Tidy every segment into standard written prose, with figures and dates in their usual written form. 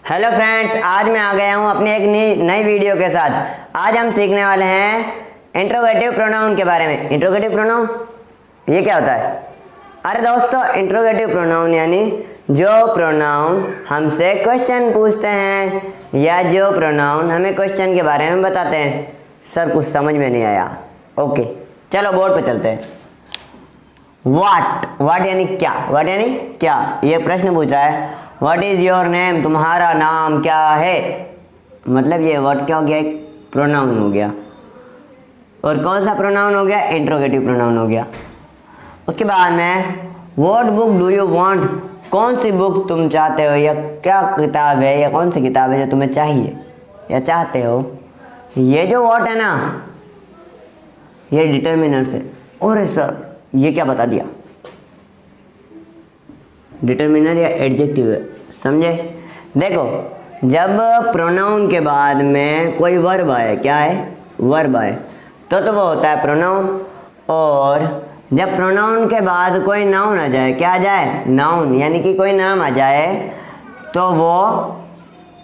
Hello friends, आज मैं आ गया हूँ अपनी एक नई वीडियो के साथ। आज हम सीखने वाले हैं इंट्रोगेटिव प्रोनाउन के बारे में। इंट्रोगेटिव प्रोनाउन ये क्या होता है? अरे दोस्तों, इंट्रोगेटिव प्रोनाउन यानी जो प्रोनाउन हमसे क्वेश्चन पूछते हैं या जो प्रोनाउन हमें क्वेश्चन के बारे में बताते हैं। सर कुछ समझ में नहीं आया। ओके, चलो बोर्ड पे चलते हैं। वाट यानी क्या? वाट यानी क्या? ये प्रश्न पूछ रहा है। What is your name? तुम्हारा नाम क्या है? मतलब ये वर्ड क्या हो गया? एक प्रोनाउन हो गया। और कौन सा प्रोनाउन हो गया? इंट्रोगेटिव प्रोनाउन हो गया। उसके बाद में what book do you want? कौन सी बुक तुम चाहते हो, या क्या किताब है, या कौन सी किताब है जो तुम्हें चाहिए या चाहते हो। ये जो व्हाट है ना, ये डिटर्मिनर से। और सर ये क्या बता दिया? डिटर्मिनर या एडजेक्टिव है, समझे? देखो, जब प्रोनाउन के बाद में कोई वर्ब आए, क्या है? वर्ब आए तो वो होता है प्रोनाउन। और जब प्रोनाउन के बाद कोई नाउन आ जाए, क्या आ जाए? नाउन, यानी कि कोई नाम आ जाए तो वो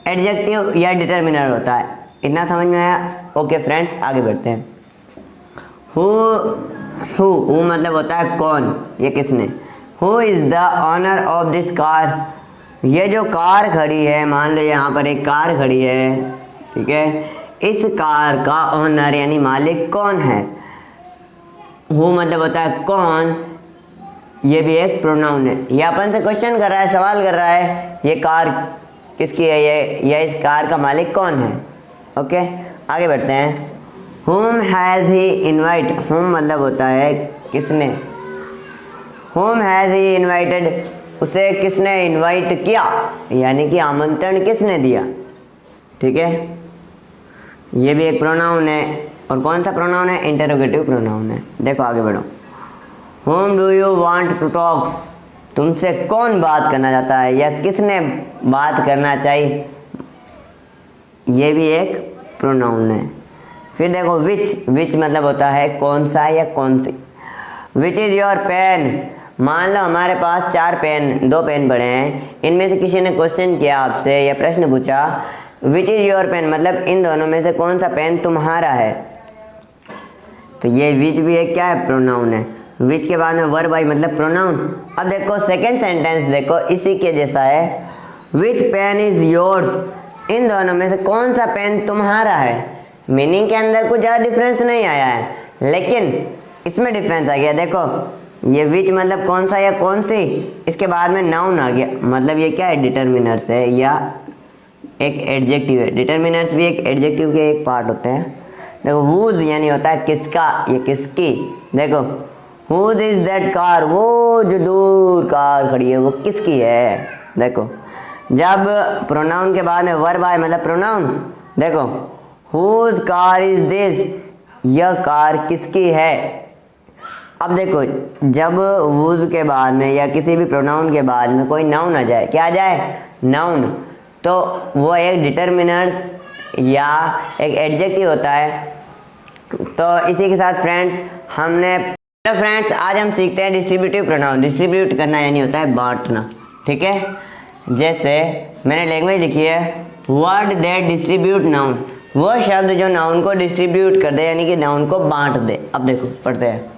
एडजेक्टिव या डिटर्मिनर होता है। इतना समझ में आया? ओके फ्रेंड्स, आगे बढ़ते हैं। हु मतलब होता है कौन, ये किसने। Who is the owner of this car? ये जो कार खड़ी है, मान लो यहाँ पर एक कार खड़ी है, ठीक है, इस कार का ऑनर यानी मालिक कौन है? हु मतलब होता है कौन, ये भी एक प्रोनाउन है। ये अपन से क्वेश्चन कर रहा है, सवाल कर रहा है, ये कार किसकी है, ये इस कार का मालिक कौन है। ओके, आगे बढ़ते हैं। Whom has he invited? Whom मतलब होता है किसने। Whom has he invited? उसे किसने इनवाइट किया, यानी कि आमंत्रण किसने दिया। ठीक है, ये भी एक प्रोनाउन है। और कौन सा प्रोनाउन है? इंटरोगेटिव प्रोनाउन है। देखो आगे बढ़ो। Whom do you want to talk? तुमसे कौन बात करना चाहता है, या किसने बात करना चाहिए, ये भी एक प्रोनाउन है। फिर देखो विच मतलब होता है कौन सा या कौन सी। Which is your pen? मान लो हमारे पास दो पेन पड़े हैं, इनमें से किसी ने क्वेश्चन किया आपसे या प्रश्न पूछा, विच इज़ योर पेन मतलब इन दोनों में से कौन सा पेन तुम्हारा है। तो ये विच भी एक क्या है? प्रोनाउन है। विच के बाद में वर्ब आई मतलब प्रोनाउन। अब देखो सेकेंड सेंटेंस, देखो इसी के जैसा है। विच पेन इज योर्स? इन दोनों में से कौन सा पेन तुम्हारा है। मीनिंग के अंदर कुछ ज़्यादा डिफरेंस नहीं आया है, लेकिन इसमें डिफरेंस आ गया। देखो, ये विच मतलब कौन सा या कौन सी, इसके बाद में नाउन आ गया, मतलब ये क्या है? डिटर्मिनर्स है या एक एडजेक्टिव है। डिटर्मिनर्स भी एक एडजेक्टिव के एक पार्ट होते हैं। देखो वूज यानी होता है किसका या किसकी। देखो वूज इज दैट कार? वो जो दूर कार खड़ी है वो किसकी है। देखो जब प्रोनाउन के बाद में वर्ब आए मतलब प्रोनाउन, देखो Whose car is this? यह कार किसकी है। अब देखो, जब whose के बाद में या किसी भी प्रोनाउन के बाद में कोई नाउन आ जाए, क्या आ जाए? नाउन, तो वो एक डिटर्मिनर्स या एक एडजेक्टिव होता है। तो इसी के साथ फ्रेंड्स आज हम सीखते हैं डिस्ट्रीब्यूटिव प्रोनाउन। डिस्ट्रीब्यूट करना यानी होता है बांटना। ठीक है, जैसे मैंने लैंग्वेज लिखी है, वर्ड दैट डिस्ट्रीब्यूट नाउन, वो शब्द जो नाउन को डिस्ट्रीब्यूट कर दे, यानी कि नाउन को बांट दे। अब देखो पढ़ते हैं।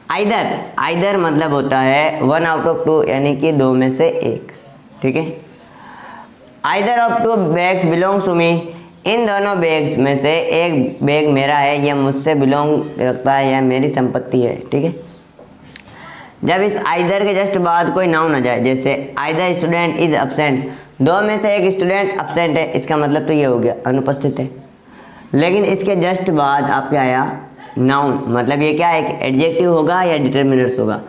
आइदर मतलब होता है 1 out of 2, यानी कि 2 में से 1। ठीक है, either of 2 bags belongs to me? इन दोनों बैग्स में से एक बैग मेरा है, यह मुझसे बिलोंग रखता है, यह मेरी संपत्ति है। ठीक है, जब इस आइदर के जस्ट बाद कोई नाउन आ जाए, जैसे आइदर स्टूडेंट इज एब्सेंट, 2 में से एक स्टूडेंट एब्सेंट है, इसका मतलब तो ये हो गया अनुपस्थित है। लेकिन इसके जस्ट बाद आपके आया नाउन, मतलब ये क्या है? एक एडजेक्टिव होगा या डिटर्मिनर्स होगा।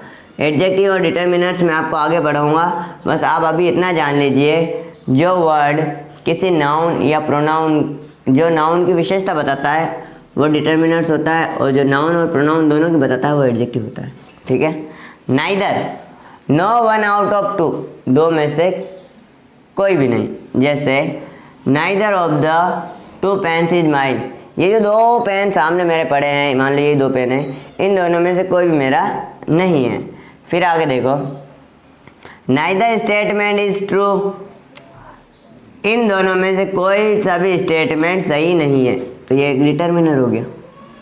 एडजेक्टिव और डिटर्मिनर्स मैं आपको आगे बढ़ाऊंगा, बस आप अभी इतना जान लीजिए, जो वर्ड किसी नाउन या प्रोनाउन, जो नाउन की विशेषता बताता है वो डिटर्मिनर्स होता है, और जो नाउन और प्रोनाउन दोनों की बताता है वो एडजेक्टिव होता है। ठीक है, नाइदर, नो 1 out of 2, 2 में से कोई भी नहीं। जैसे neither of the 2 pens is mine, ये जो 2 पेन सामने मेरे पड़े हैं, मान लो ये 2 पेन हैं, इन दोनों में से कोई भी मेरा नहीं है। फिर आगे देखो, नाइदर स्टेटमेंट इज ट्रू, इन दोनों में से कोई सा भी स्टेटमेंट सही नहीं है, तो ये एक डिटर्मिनर हो गया।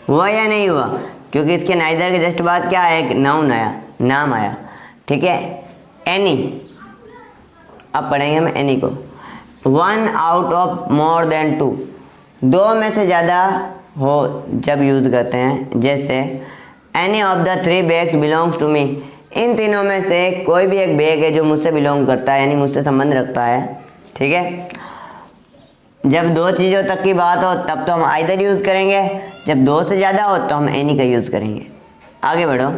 हुआ या नहीं हुआ? क्योंकि इसके नाइदर के जस्ट बाद क्या आया, एक नाउन आया, नाम आया, ठीक है। एनी, अब पढ़ेंगे हम एनी को। 1 आउट ऑफ मोर देन 2, 2 में से ज़्यादा हो जब यूज़ करते हैं, जैसे any of the 3 bags belongs to me, इन तीनों में से कोई भी एक बैग है जो मुझसे बिलोंग करता है, यानी मुझसे संबंध रखता है, ठीक है। जब 2 चीज़ों तक की बात हो तब तो हम आइदर यूज़ करेंगे, जब 2 से ज़्यादा हो तो हम एनी का यूज़ करेंगे। आगे बढ़ो।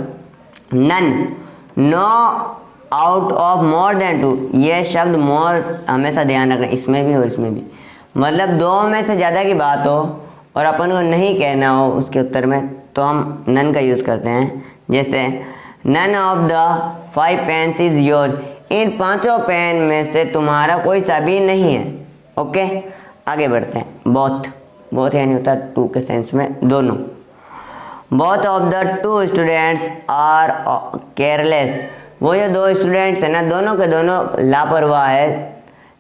None, no out of more than 2, ये शब्द मोर हमेशा ध्यान रखना, इसमें भी और इसमें भी। मतलब 2 में से ज़्यादा की बात हो और अपन को नहीं कहना हो उसके उत्तर में, तो हम नन का यूज़ करते हैं। जैसे none of the 5 pens is your, इन 5 पेन में से तुम्हारा कोई सा भी नहीं है। ओके, आगे बढ़ते हैं। बोथ, बोथ यानी होता है 2 के सेंस में, दोनों। Both of the 2 students are careless, वो जो 2 स्टूडेंट्स हैं ना, दोनों के दोनों लापरवाह है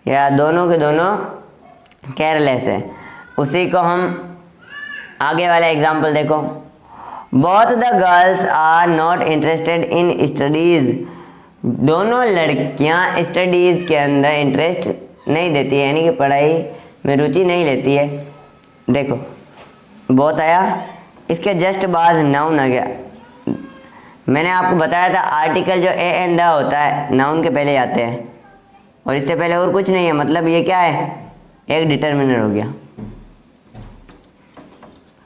या दोनों के दोनों केयरलेस है। उसी को हम आगे वाला एग्जाम्पल देखो। Both the girls are not interested in studies, दोनों लड़कियां स्टडीज़ के अंदर इंटरेस्ट नहीं देती है, यानी कि पढ़ाई में रुचि नहीं लेती है। देखो बोथ आया, इसके जस्ट बाद नाउन आ गया। मैंने आपको बताया था आर्टिकल जो ए एंड द होता है नाउन के पहले आते हैं, और इससे पहले और कुछ नहीं है, मतलब ये क्या है, एक डिटर्मिनर हो गया।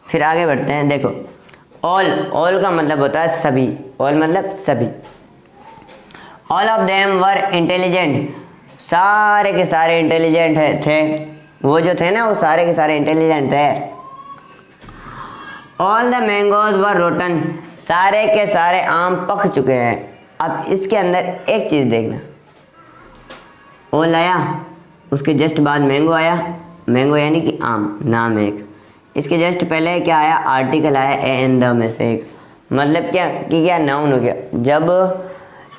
फिर आगे बढ़ते हैं। देखो ऑल, ऑल का मतलब होता है सभी, ऑल मतलब सभी। All of them were intelligent, सारे के सारे इंटेलिजेंट थे, वो जो थे ना वो सारे के सारे इंटेलिजेंट थे। All the mangoes were rotten, सारे के सारे आम पक चुके हैं। अब इसके अंदर एक चीज़ देखना, ऑल आया, उसके जस्ट बाद मैंगो आया, मैंगो यानी कि आम, नाम एक। इसके जस्ट पहले क्या आया, आर्टिकल आया ए एंड द में से एक, मतलब क्या कि क्या नाउन हो गया। जब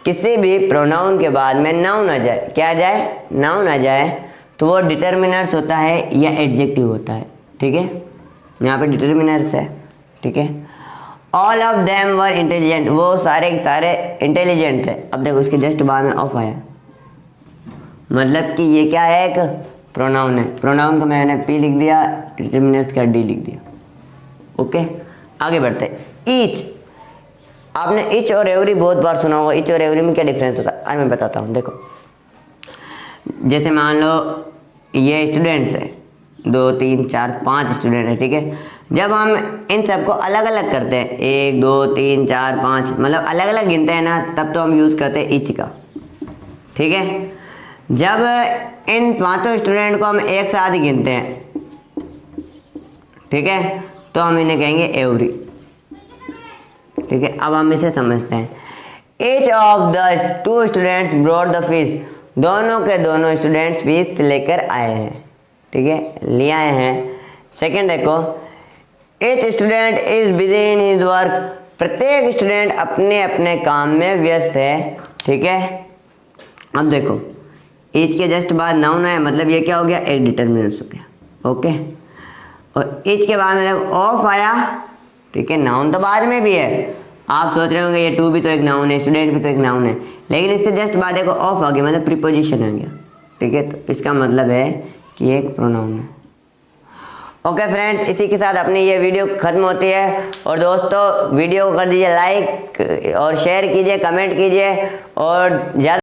किसी भी प्रोनाउन के बाद में नाउन आ जाए, क्या आ जाए, नाउन आ जाए, तो वो डिटर्मिनर्स होता है या एडजेक्टिव होता है, ठीक है। यहाँ पे डिटर्मिनर्स है, ठीक है। All of them were intelligent, वो सारे के सारे इंटेलिजेंट थे। अब देखो उसके जस्ट बाद में ऑफ आया, मतलब कि ये क्या है, एक प्रोनाउन है। प्रोनाउन को मैंने पी लिख दिया, डिटर्मिनर्स का डी लिख दिया। ओके, आगे बढ़ते हैं। ईच, आपने ईच और एवरी बहुत बार सुना होगा। ईच और एवरी में क्या डिफरेंस होता है, आज मैं बताता हूँ। देखो जैसे मान लो ये स्टूडेंट्स है, 2 3 4 5 स्टूडेंट है, ठीक है। जब हम इन सबको अलग अलग करते हैं, 1 2 3 4 5, मतलब अलग अलग गिनते हैं ना, तब तो हम यूज़ करते हैं ईच का, ठीक है। जब इन 5 स्टूडेंट को हम एक साथ गिनते हैं, ठीक है, तो हम इन्हें कहेंगे एवरी, ठीक है। अब हम इसे समझते हैं। Each of the 2 students brought the fish, दोनों के दोनों स्टूडेंट्स फिश लेकर आए हैं, ठीक है, ले आए हैं। सेकंड देखो, each student is busy in his work, प्रत्येक स्टूडेंट अपने अपने काम में व्यस्त है, ठीक है। अब देखो ईच के जस्ट बाद नाउन आया, मतलब ये क्या हो गया, एक डिटर्मिनेंट हो गया। ओके, और ईच के बाद में ऑफ आया, ठीक है, नाउन तो बाद में भी है। आप सोच रहे होंगे ये टू भी तो एक नाउन है, स्टूडेंट भी तो एक नाउन है, लेकिन इसके जस्ट बाद देखो ऑफ आ गया, मतलब प्रीपोजिशन आ गया, ठीक है। तो इसका मतलब है कि एक प्रोनाउन है। ओके फ्रेंड्स, इसी के साथ अपनी ये वीडियो खत्म होती है। और दोस्तों वीडियो को कर दीजिए लाइक और शेयर कीजिए, कमेंट कीजिए और ज़्यादा